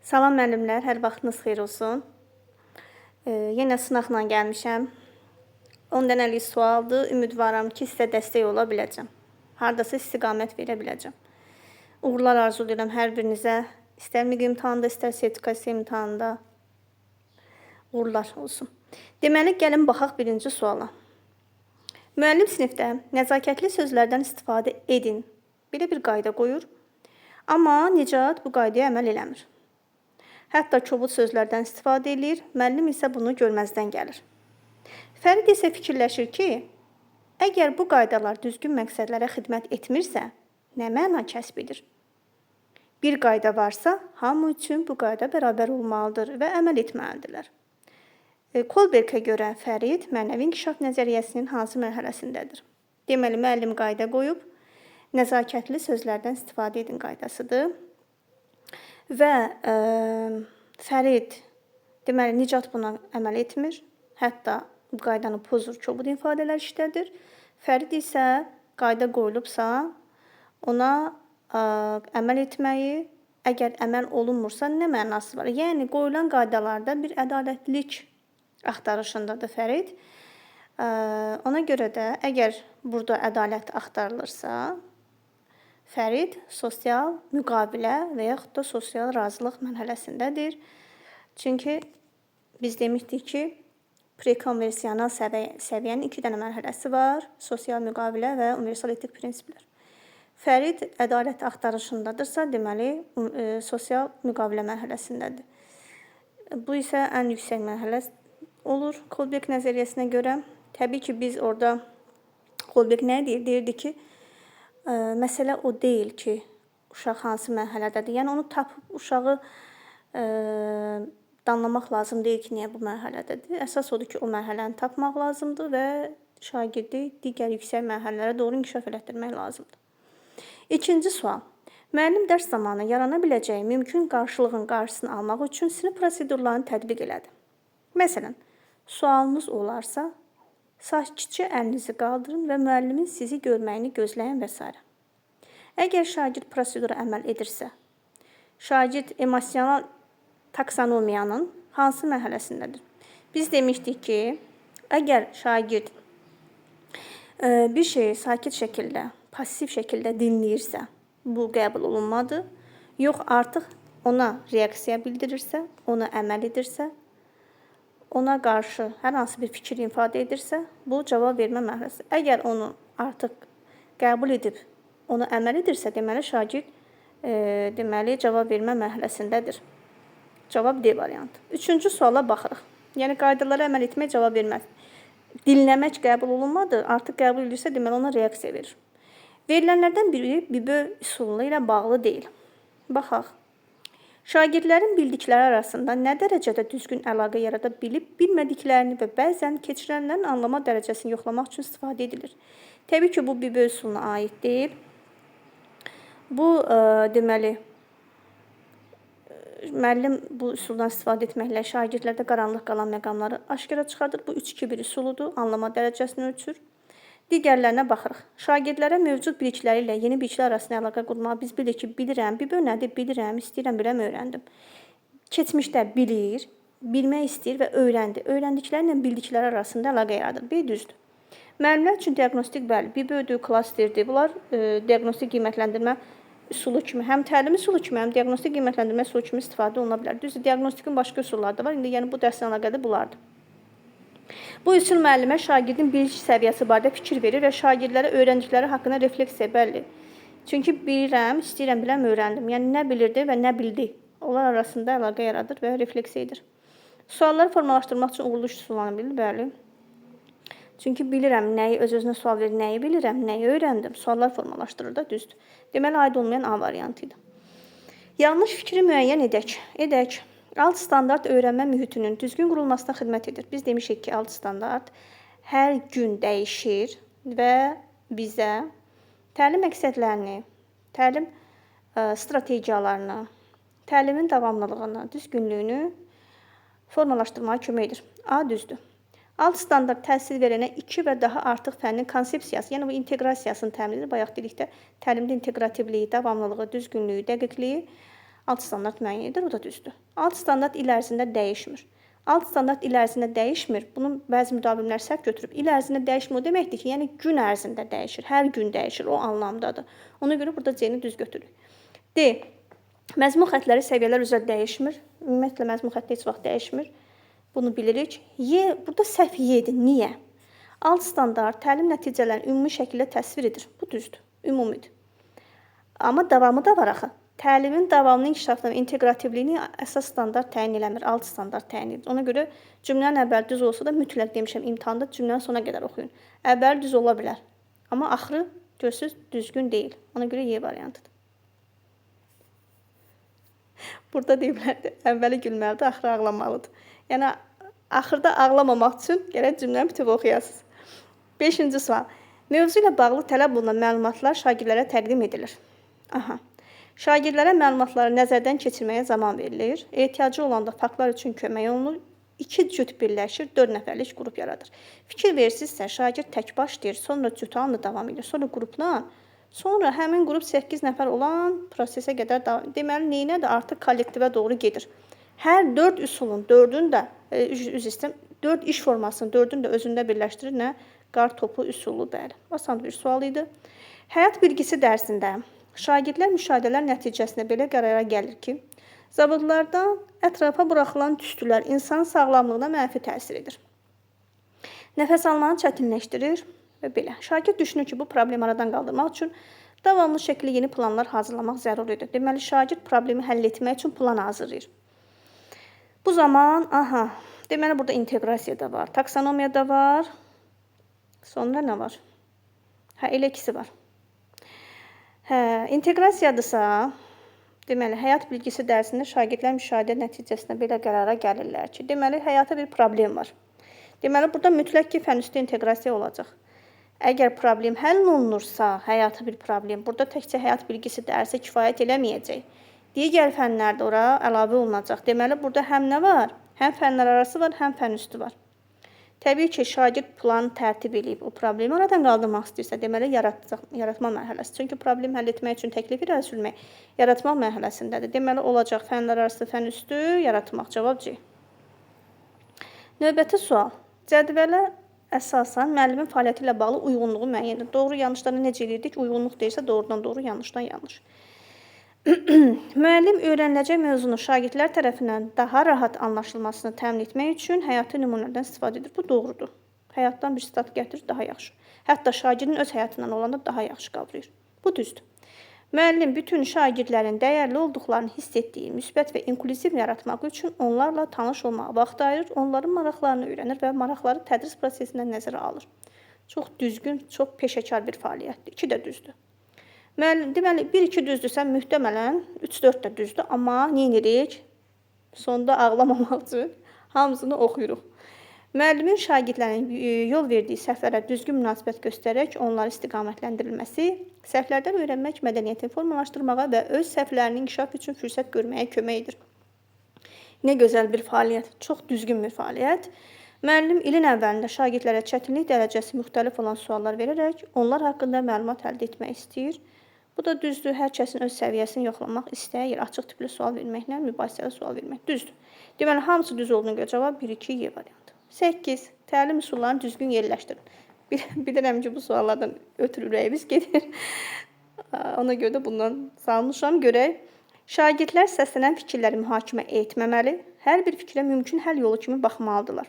Salam müəllimlər, hər vaxtınız xeyir olsun. Yenə sınaqla gəlmişəm. 10 dənəlik sualdır. Ümidvaram ki, sizə dəstək ola biləcəm. Hardasa istiqamət verə biləcəm. Uğurlar arzulayıram hər birinizə. İstər miqi imtahanda, istər sertifikasiya imtahanında. Uğurlar olsun. Deməli, gəlin baxaq birinci suala. Müəllim sinifdə nəzakətli sözlərdən istifadə edin. Belə bir qayda qoyur. Amma Nicat bu qaydaya əməl eləmir. Hətta kobud sözlərdən istifadə edir, müəllim isə bunu görməzdən gəlir. Fərid isə fikirləşir ki, əgər bu qaydalar düzgün məqsədlərə xidmət etmirsə, nə məna kəsb edir? Bir qayda varsa, hamı üçün bu qayda bərabər olmalıdır və əməl etməlidirlər. Kolbergə görə Fərid mənəvi inkişaf nəzəriyyəsinin hansı mərhələsindədir? Deməli, müəllim qayda qoyub, nəzakətli sözlərdən istifadə edin qaydasıdır. Və Fərid, deməli, Nicat buna əməl etmir. Hətta bu qaydanı pozur, kobud ifadələr işlədir. Fərid isə qayda qoyulubsa, ona əməl etməyi, əgər əməl olunmursa, nə mənası var? Yəni, qoyulan qaydalarda bir ədalətlilik axtarışındadır Fərid. Ona görə də, əgər burada ədalət axtarılırsa, Fərid sosial müqavilə və yaxud da sosial razılıq mərhələsindədir. Çünki biz demişdik ki, prekonversional səviyyənin 2 dənə mərhələsi var. Sosial müqavilə və universal etik prinsiplər. Fərid ədalət axtarışındadırsa, deməli, sosial müqavilə mərhələsindədir. Bu isə ən yüksək mərhələ olur Kolberg nəzəriyyəsinə görə. Təbii ki, biz orada Kolberg nə deyir? Deyirdi ki, məsələ o deyil ki, uşaq hansı mərhələdədir. Yəni, onu tapıb uşağı danlamaq lazım deyil ki, niyə bu mərhələdədir. Əsas odur ki, o mərhələni tapmaq lazımdır və şagirdi digər yüksək mərhələlərə doğru inkişaf elətdirmək lazımdır. İkinci sual. Müəllim dərs zamanı yarana biləcəyi mümkün qarşılığın qarşısını almaq üçün sinif prosedurlarını tətbiq elədi. Məsələn, sualınız olarsa, sakitcə əlinizi qaldırın və müəllimin sizi görməyini gözləyin və s. Əgər şagird prosedura əməl edirsə, şagird emosional taksonomiyanın hansı mərhələsindədir? Biz demişdik ki, əgər şagird bir şeyi sakit şəkildə, pasiv şəkildə dinləyirsə, bu qəbul olunmadı. Yox, artıq ona reaksiya bildirirsə, ona əməl edirsə, ona qarşı hər hansı bir fikir ifadə edirsə, bu cavab vermə mərhələsi. Əgər onu artıq qəbul edib, ona əməl edirsə, deməli, şagird cavab vermə mərhələsindədir. Cavab D variantı. Üçüncü suala baxırıq. Yəni, qaydalara əməl etmək cavab verməz. Dinləmək qəbul olunmadı, artıq qəbul edirsə, deməli, ona reaksiya verir. Verilənlərdən biri Bibo üsulu ilə bağlı deyil. Baxaq. Şagirdlərin bildikləri arasında nə dərəcədə düzgün əlaqə yarada bilib, bilmədiklərini və bəzən keçirənlərin anlama dərəcəsini yoxlamaq üçün istifadə edilir. Təbii ki, bu Bibo üsuluna aid deyil. Bu, deməli, müəllim bu üsuldan istifadə etməklə şagirdlərdə qaranlıq qalan məqamları aşkara çıxardır. Bu 3-2-1 üsuludur, anlama dərəcəsini ölçür. Digərlərinə baxırıq. Şagirdlərə mövcud bilikləri ilə yeni biliklər arasında əlaqə qurmağı biz bilirik ki, bilirəm, Bibo nədir, bilirəm, istəyirəm, biləm, öyrəndim. Keçmişdə bilir, bilmək istəyir və öyrəndi. Öyrəndikləri ilə bildikləri arasında əlaqə yaradır. Bir düzdür. Müəllimlər üçün diaqnostik bəli, Bibodur, klasterdir. Bunlar diaqnostik qiymətləndirmə üsulu kimi, həm təlim üsulu kimi, həm diaqnostik qiymətləndirmə üsulu kimi istifadə oluna bilər. Düzdür, diaqnostikin başqa üsulları da var. İndi yəni bu dərslə əlaqəli bunlardır. Bu üsul müəllimə şagirdin bilik səviyyəsi barədə fikir verir və şagirdlərə öyrəndikləri haqqında refleksiya bəlli. Çünki bilirəm, istəyirəm, biləm, öyrəndim. Yəni, nə bilirdi və nə bildi. Onlar arasında əlaqə yaradır və refleksiya edir. Sualları formalaşdırmaq üçün uğurlu üsullanı bilir, bəli. Çünki bilirəm, nəyi öz-özünə sual verir, nəyi bilirəm, nəyi öyrəndim. Suallar formalaşdırır da, düzdür. Deməli, aid olmayan A variantı idi. Yanlış fikri müəyyən edək. Alt standart öyrənmə mühitinin düzgün qurulmasına xidmət edir. Biz demişik ki, alt standart hər gün dəyişir və bizə təlim məqsədlərini, təlim strategiyalarını, təlimin davamlılığını, düzgünlüyünü formalaşdırmağa kömək edir. A düzdür. Alt standart təhsil verənə 2 və daha artıq fənnin konsepsiyası, yəni bu inteqrasiyasını təmin edir. Bayaq dedikdə təlimdə inteqrativliyi, davamlılığı, düzgünlüyü, dəqiqliyi Alt standart müəyyən edir, o da düzdür. Alt standart il ərzində dəyişmir. Alt standart il ərzində dəyişmir. Bunun bəzi müdavimlər səhv götürüb. İl ərzində dəyişmir o deməkdir ki, yəni gün ərzində dəyişir. Hər gün dəyişir, o anlamdadır. Ona görə burada C-ni düz götürürük. D. Məzmun xəttləri səviyyələr üzrə dəyişmir. Ümumiyyətlə məzmun xətti heç vaxt dəyişmir. Bunu bilirik. Y burada səhv Y-dir. Niyə? Alt standart təlim nəticələrini ümumi şəkildə təsvir edir. Bu düzdür, ümumidir. Amma davamı da var axı. Təlimin davamlı inkişafını və inteqrativliyini əsas standart təyin eləmir, alt standart təyin edir. Ona görə cümlənin əvvəli düz olsa da mütləq demişəm, imtahanda cümlənin sona qədər oxuyun. Əvvəli düz ola bilər, amma axırı görürsünüz düzgün deyil. Ona görə Y variantıdır. Burada deyiblərdir, əvvəli gülməlidir, axırı ağlamalıdır. Yəni, axırda ağlamamaq üçün gərək cümləni bütöv oxuyasınız. 5-ci sual. Mövzu ilə bağlı tələb olunan məlumatlar şagirdlərə təqdim edilir. Aha. Şagirdlərə məlumatları nəzərdən keçirməyə zaman verilir. Ehtiyacı olanda faktlar üçün kömək olunur. 2 cüt birləşir, 4 nəfərlik qrup yaradır. Fikir versinizsə, şagird tək başlayır, sonra cütanla davam edir, sonra qrupla, sonra həmin qrup 8 nəfər olan prosesə qədər davam edir. Deməli, neynədir? Artıq kollektivə doğru gedir. Hər 4 üsulun 4-ün də, 4 iş formasının 4-ünü də özündə birləşdirir. Nə? Qar topu üsulu, bəli. Asan bir sual idi. Həyat bilgisi dərsində şagirdlər müşahidələr nəticəsində belə qərara gəlir ki, zavodlardan ətrafa buraxılan tüstülər insan sağlamlığına mənfi təsir edir. Nəfəs almanı çətinləşdirir və belə. Şagird düşünür ki, bu problemi aradan qaldırmaq üçün davamlı şəkildə yeni planlar hazırlamaq zəruridir. Deməli, şagird problemi həll etmək üçün plan hazırlayır. Bu zaman, deməli, burada inteqrasiya da var, taksonomiya da var, sonra nə var? Elə ikisi var. İnteqrasiyadırsa, deməli, həyat bilgisi dərsində şagirdlər müşahidə nəticəsində belə qərara gəlirlər ki, deməli, həyata bir problem var. Deməli, burada mütləq ki, fənüstü inteqrasiya olacaq. Əgər problem həll olunursa, həyata bir problem, burada təkcə həyat bilgisi dərsi kifayət eləməyəcək. Digər fənlər də ora əlavə olunacaq. Deməli, burada həm nə var? Həm fənlər arası var, həm fənüstü var. Təbii ki, şagird planı tərtib edib, o problemi oradan qaldırmaq istəyirsə, deməli, yaratma mərhələsi. Çünki problemi həll etmək üçün təklif irəli sürmək yaratmaq mərhələsindədir. Deməli, olacaq fənlər arası, fənüstü, yaratmaq. Cavab C. Növbəti sual. Cədvələ əsasən müəllimin fəaliyyəti ilə bağlı uyğunluğu müəyyəndir. Doğru, yanlışları necə edirdik? Uyğunluq deyirsə, doğrudan doğru, yanlışdan yanlış. Müəllim öyrəniləcək mövzunu şagirdlər tərəfindən daha rahat anlaşılmasını təmin etmək üçün həyati nümunələrdən istifadə edir. Bu doğrudur. Həyatdan bir sitat gətirir, daha yaxşı. Hətta şagirdin öz həyatından olanda daha yaxşı qavrayır. Bu düzdür. Müəllim bütün şagirdlərin dəyərli olduqlarını hiss etdiyi müsbət və inklüziv yaratmaq üçün onlarla tanış olmağa vaxt ayırır, onların maraqlarını öyrənir və maraqları tədris prosesindən nəzərə alır. Çox düzgün, çox peşəkar bir fəaliyyətdir. 2 də düzdür. Deməli, 1-2 düzdürsə, mühtəmələn 3-4 də düzdür. Amma nə edirik? Sonda ağlamamaq üçün hamısını oxuyuruq. Müəllimin şagirdlərin yol verdiyi səhvlərə düzgün münasibət göstərərək onları istiqamətləndirilməsi, səhvlərdən öyrənmək mədəniyyətini formalaşdırmağa və öz səhvlərinin inkişaf üçün fürsət görməyə kömək edir. Nə gözəl bir fəaliyyət, çox düzgün bir fəaliyyət. Müəllim ilin əvvəlində şagirdlərə çətinlik dərəcəsi müxtəlif olan suallar verərək onlar haqqında məlumat əldə etmək istəyir. Bu da düzdür, hər kəsin öz səviyyəsini yoxlamaq istəyir, açıq tipli sual verməklə mübahisəli sual vermək düzdür. Deməli, hamısı düz olduğuna görə cavab 1-2 Y variantı. 8. Təlim üsullarını düzgün yerləşdirin. Bilirəm ki, bu suallardan ötürü ürəyimiz gedir. Ona görə də bundan salmışam. Görək. Şagirdlər səslənən fikirləri mühakimə etməməli, hər bir fikrə mümkün həll yolu kimi baxmalıdırlar.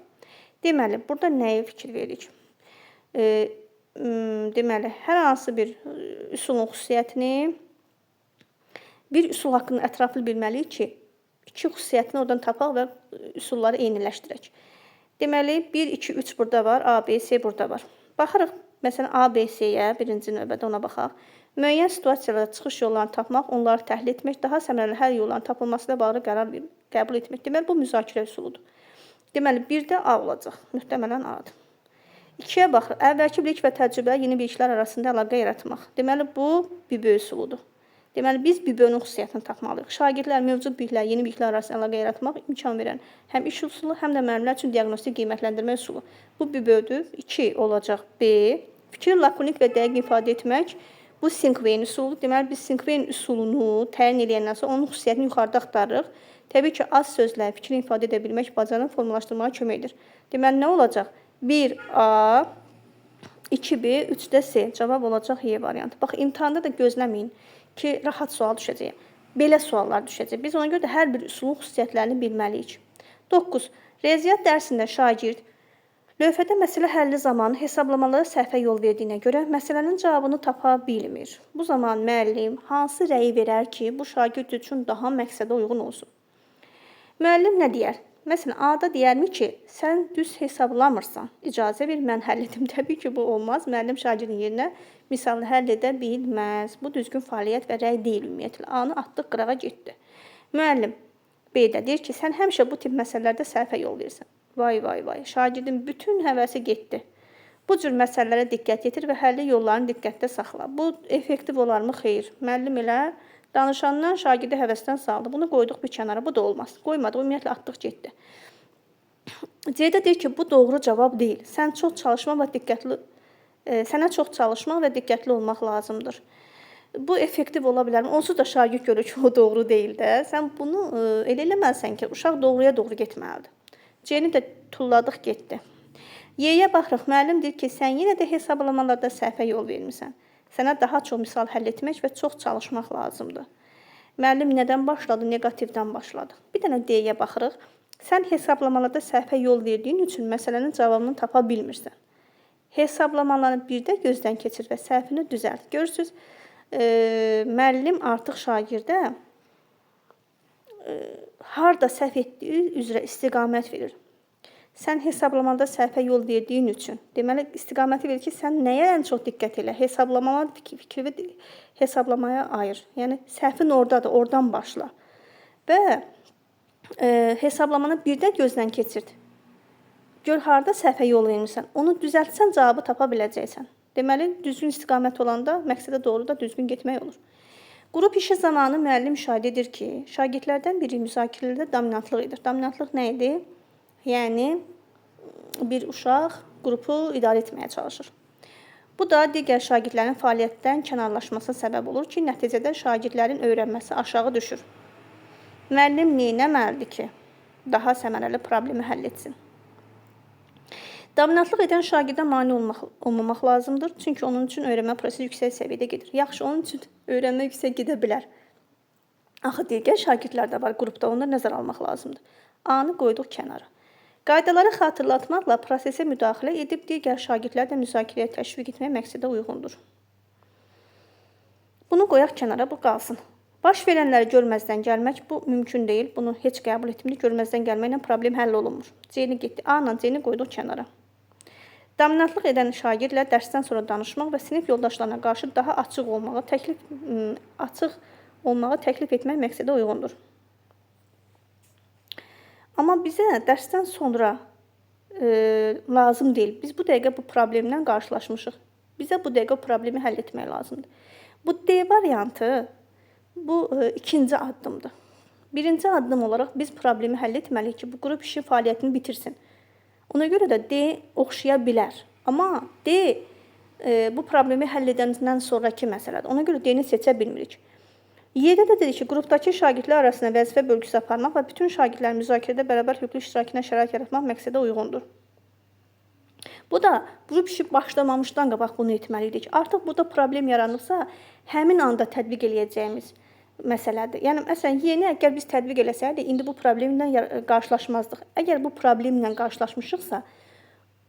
Deməli, burada nəyə fikir veririk? Deməli, hər hansı bir üsulun xüsusiyyətini, bir üsul haqqında ətraflı bilməliyik ki, 2 xüsusiyyətini oradan tapaq və üsulları eyniləşdirək. Deməli, 1, 2, 3 burada var, A, B, C burada var. Baxırıq, məsələn, A, B, C-yə birinci növbədə ona baxaq. Müəyyən situasiyalarda çıxış yollarını tapmaq, onları təhlil etmək, daha səmərəli həll yollarının tapılmasıyla bağlı qərar qəbul etmək. Deməli, bu müzakirə üsuludur. Deməli, 1-də A olacaq, mühtəmələn A-dır. 2-yə baxırıq, əvvəlki bilik və təcrübə yeni biliklər arasında əlaqə yaratmaq. Deməli, bu BİBÖ üsuludur. Deməli, biz BİBÖ-nün xüsusiyyətini tapmalıyıq. Şagirdlər mövcud biliklər, yeni biliklər arasında əlaqə yaratmaq imkan verən həm iş üsulu, həm də müəllimlər üçün diaqnostik qiymətləndirmə üsulu. Bu BİBÖ-dür. 2 olacaq B. Fikri lakonik və dəqiq ifadə etmək. Bu Sinkveyn üsuludur. Deməli, biz Sinkveyn üsulunu təyin edəndən sonra onun xüsusiyyətini yuxarıda axtarırıq. Təbii ki, az sözlə fikrini ifadə edə bilmək bacaran formalaşdırmağa kömək edir. Deməli, nə olacaq? 1A, 2B, 3-də C. Cavab olacaq Y variantı. Bax, imtahanda da gözləməyin ki, rahat sual düşəcək. Belə suallar düşəcək. Biz ona görə də hər bir üsulun xüsusiyyətlərini bilməliyik. 9. Riyaziyyat dərsində şagird lövhədə məsələ həlli zamanı hesablamalara səhvə yol verdiyinə görə məsələnin cavabını tapa bilmir. Bu zaman müəllim hansı rəyi verər ki, bu şagird üçün daha məqsədə uyğun olsun? Müəllim nə deyər? Məsələn, A-da deyərmi ki, sən düz hesablamırsan, icazə ver, mən həll edim. Təbii ki, bu olmaz. Müəllim şagirdin yerinə misalını həll edə bilməz. Bu düzgün fəaliyyət və rəy deyil ümumiyyətlə. A-nı atdıq, qırağa getdi. Müəllim B-də deyir ki, sən həmişə bu tip məsələlərdə səhvə yol verirsən. Vay, vay, vay. Şagirdin bütün həvəsi getdi. Bu cür məsələlərə diqqət yetir və həlli yollarını diqqətdə saxla. Bu effektiv olarmı? Xeyr. Müəllim elə danışandan şagirdi həvəsdən saldı. Bunu qoyduq bir kənara. Bu da olmaz. Qoymadı. Ümumiyyətlə atdıq getdi. C-də deyir ki, bu doğru cavab deyil. Sənə çox çalışmaq və diqqətli olmaq lazımdır. Bu effektiv ola bilər. Onsuz da şagird görür ki, o doğru deyil də. Sən bunu elə eləməlisən ki, uşaq doğruya doğru getməlidir. C-ni də tulladıq getdi. Y-yə baxırıq. Müəllim deyir ki, sən yenə də hesablamalarda səhvə yol vermirsən. Sənə daha çox misal həll etmək və çox çalışmaq lazımdır. Müəllim nədən başladı? Negativdən başladı. Bir dənə D-yə baxırıq. Sən hesablamalarda səhvə yol verdiyin üçün məsələnin cavabını tapa bilmirsən. Hesablamalarını birdə gözdən keçir və səhvini düzəlt. Görürsünüz, müəllim artıq şagirdə harda səhv etdiyi üzrə istiqamət verir. Sən hesablamada səhvə yol verdiyin üçün, deməli, istiqaməti verir ki, sən nəyə ən çox diqqət elə? Hesablamaya ayır. Yəni, səhvin oradadır, oradan başla. Və hesablamanı birdə gözdən keçirt. Gör, harda səhvə yol vermirsən. Onu düzəltsən, cavabı tapa biləcəksən. Deməli, düzgün istiqamət olanda məqsədə doğru da düzgün getmək olur. Qrup işi zamanı müəllim müşahidə edir ki, şagirdlərdən biri müzakirələrdə dominantlıq edir. Dominantlıq nə idi? Yəni, bir uşaq qrupu idarə etməyə çalışır. Bu da digər şagirdlərin fəaliyyətdən kənarlaşmasına səbəb olur ki, nəticədə şagirdlərin öyrənməsi aşağı düşür. Müəllim neynəməlidir ki, daha səmərəli problemi həll etsin? Dominantlıq edən şagirdə mane olmamaq lazımdır. Çünki onun üçün öyrənmə prosesi yüksək səviyyədə gedir. Yaxşı, onun üçün öyrənmə yüksək gedə bilər. Axı, digər şagirdlər də var qrupda, onları nəzərə almaq lazımdır. A-nı qoyduq kənara. Qaydaları xatırlatmaqla prosesə müdaxilə edib digər şagirdlərlə müzakirəyə təşviq etmək məqsədə uyğundur. Bunu qoyaq kənara, bu qalsın. Baş verənləri görməzdən gəlmək bu mümkün deyil. Bunu heç qəbul etmirik. Görməzdən gəlməklə problem həll olunmur. C-ni getdi. A-la C-ni qoyduq kənara. Dominantlıq edən şagirdlə dərsdən sonra danışmaq və sinif yoldaşlarına qarşı daha açıq olmağa təklif etmək məqsədə uyğundur. Amma bizə dərsdən sonra lazım deyil. Biz bu dəqiqə bu problemlə qarşılaşmışıq. Bizə bu dəqiqə problemi həll etmək lazımdır. Bu D variantı bu ikinci addımdır. Birinci addım olaraq biz problemi həll etməliyik ki, bu qrup işi fəaliyyətini bitirsin. Ona görə də D oxşaya bilər. Amma D bu problemi həll edəndən sonraki məsələdir. Ona görə D-ni seçə bilmirik. Y-də də dedik ki, qrupdakı şagirdlər arasında vəzifə bölgüsü aparmaq və bütün şagirdlərin müzakirədə bərabər hüquqlu iştirakına şərait yaratmaq məqsədə uyğundur. Bu da qrup işi başlamamışdan qabaq bunu etməliydik. Artıq burada problem yaranırsa, həmin anda tətbiq eləyəcəyimiz məsələdir. Yəni, məsələn, yeni əgər biz tətbiq eləsəydik, indi bu problemlə qarşılaşmazdıq. Əgər bu problemlə qarşılaşmışıqsa,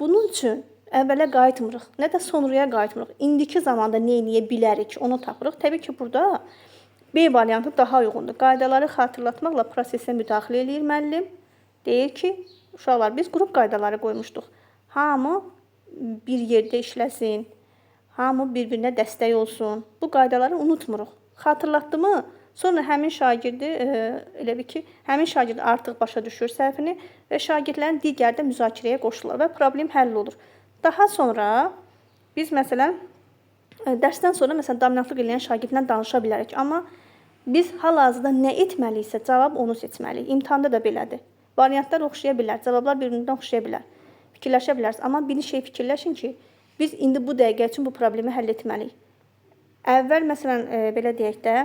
bunun üçün əvvələ qayıtmırıq, nə də sonraya qayıtmırıq. İndiki zamanda nə eləyə bilərik, onu tapırıq. Təbii ki, burada B variantı daha uyğundur. Qaydaları xatırlatmaqla prosesə müdaxilə eləyir müəllim. Deyir ki, uşaqlar, biz qrup qaydaları qoymuşduq. Hamı bir yerdə işləsin, hamı bir-birinə dəstək olsun. Bu qaydaları unutmuruq. Xatırlatdı mı? Sonra həmin şagirdi, elə bir ki, həmin şagird artıq başa düşür səhvini və şagirdlərin digər də müzakirəyə qoşulur və problem həll olur. Daha sonra biz məsələn, dərsdən sonra məsələn, dominantlıq edən şagirdlə danışa bilərik. Amma biz hal-hazırda nə etməliyiksə, cavab onu seçməliyik. İmtahanda da belədir. Variantlar oxşaya bilər, cavablar bir-birindən oxşaya bilər. Fikirləşə bilərsiniz. Amma bir şey fikirləşin ki, biz indi bu dəqiqə üçün bu problemi həll etməliyik. Əvvəl məsələn, belə deyək də,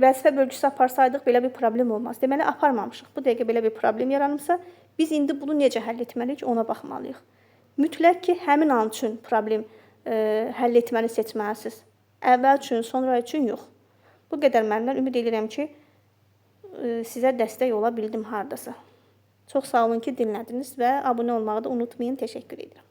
vəzifə bölgüsü aparsaydıq belə bir problem olmaz. Deməli, aparmamışıq. Bu dəqiqə belə bir problem yaranıbsa, biz indi bunu necə həll etməliyik, ona baxmalıyıq. Mütləq ki, həmin an üçün problem həll etməni seçməlisiniz. Əvvəl üçün, sonra üçün yox. Bu qədər müəllimlər. Ümid edirəm ki, sizə dəstək ola bildim hardasa. Çox sağ olun ki, dinlədiniz və abunə olmağı da unutmayın. Təşəkkür edirəm.